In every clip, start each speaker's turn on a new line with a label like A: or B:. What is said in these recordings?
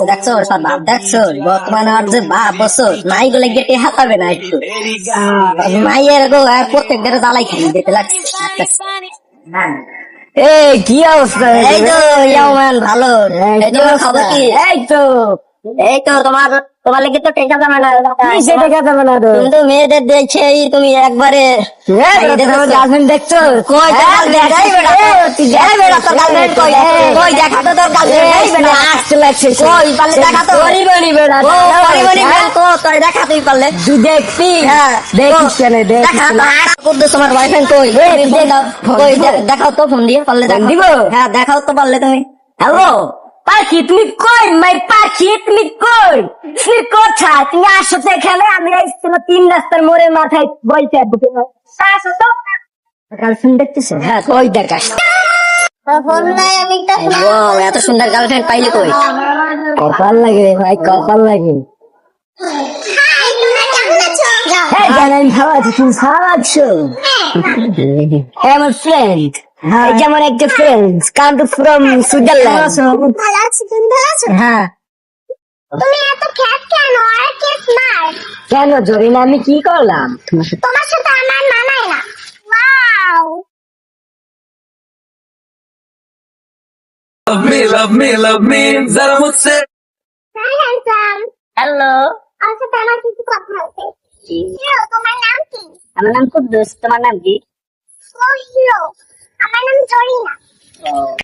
A: দেখছো সব ভাব দেখছো, বর্তমানে আর যে ভাব বসো নাই গুলো গেটে হাতাবে না একটু মাইয়ের গো প্রত্যেক দিনে জ্বালাই খাই দিতে লাগছে। এই কি অবস্থা? এই তো ইয়ামান ভালো। এই তোমার খবর কি? এই তো তোমার লেগে তো টেকা যাবে না। টেকা যাবে না তো কিন্তু মেয়েদের দেখছে তুমি একবারে গার্লফ্রেন্ড দেখছো? কই গার্লফ্রেন্ড কই দেখা তো তোর গার্লফ্রেন্ড আসতে লাগছে। কই পারলে দেখা তো পরিমণি বেড়া তো তোর দেখা তুই পারলে তুই দেখবি। হ্যাঁ দেখিস কেন দেখা করতে তোমার বয়ফ্রেন্ড কই দেখাও তো ফোন দিয়ে পারলে দিব। হ্যাঁ দেখাও তো পারলে তুমি। হ্যালো পাখি তুমি কই? মাই পাখি তুমি কই? তুমি কোথায়? তুমি আসো তো এখানে। আমি আসছিলাম 3 রাস্তার মোড়ের মাথায় বলতে আসো তো। গার্লফ্রেন্ড দেখতেছে? হ্যাঁ কই দেখাস এত সুন্দর গার্লফ্রেন্ড পাইলে কই? কপাল লাগে ভাই, কপাল লাগে। ভালো আছি, তুমি ভালো আছো? আমার ফ্রেন্ড যেমন একটা ফ্রেন্ড কান্ট্রি ফ্রম সুইজারল্যান্ড।
B: ভালো আছি, তুমি ভালো আছো?
A: হ্যাঁ
B: তুমি এত খ্যাত কেন? আর কি স্মার্ট?
A: কেন জরিনা আমি কি করলাম?
B: তোমার সাথে আমার মানায় না। ওয়াও
C: love me, जरा मुझसे।
B: High handsome.
A: হ্যালো
B: আমার সাথে আমার কিছু কথা আছে। হিরো, তোমার নাম কি?
A: আমার নাম কুদ্দুস, তোমার নাম কি?
B: ও হিরো, আমার নাম জরিনা।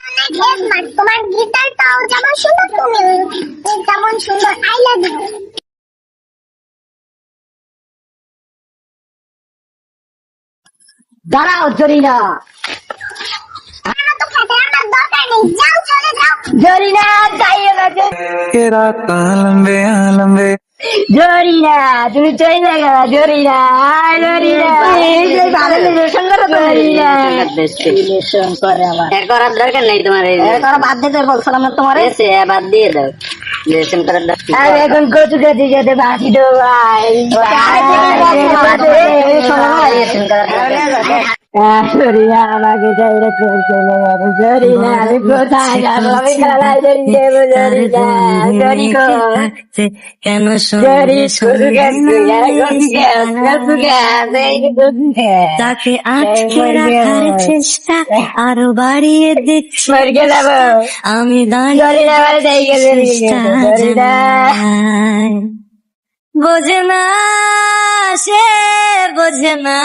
B: অনেক স্মার্ট, তোমার গিটারটাও যেমন সুন্দর তুমি তেমন সুন্দর। I love you.
A: দাঁড়াও জরিনা।
B: আমার তো খেতে আমার দরকার নেই, যাও চলে যাও।
A: জরিনা যাইও না
C: के रात लंबे लंबे
A: জরিনা, তুমি চলে গেলা জরিনা। জরিনা ভালো রিলেশন করো তো জরিনা। রিলেশন করে আবার এর করার দরকার নেই তোমার। এর করা বাদ দিতে বলছিলাম না তোমার। এসে বাদ দিয়ে দাও, রিলেশন করার দরকার। আরে এখন কচু কাটি যেতে বাকি তো ভাই রিলেশন করার জরিনা আমাকে চাইলে চলে যাবে। জরিনা আমি কোথায় যাবো? আমি খেলায় জড়ি দেবো। জরিনা জরিকো কেন তাকে আটকে রাখার চেষ্টা আরো বাড়িয়ে দিচ্ছি। আমি বোঝে না, সে বোঝে না।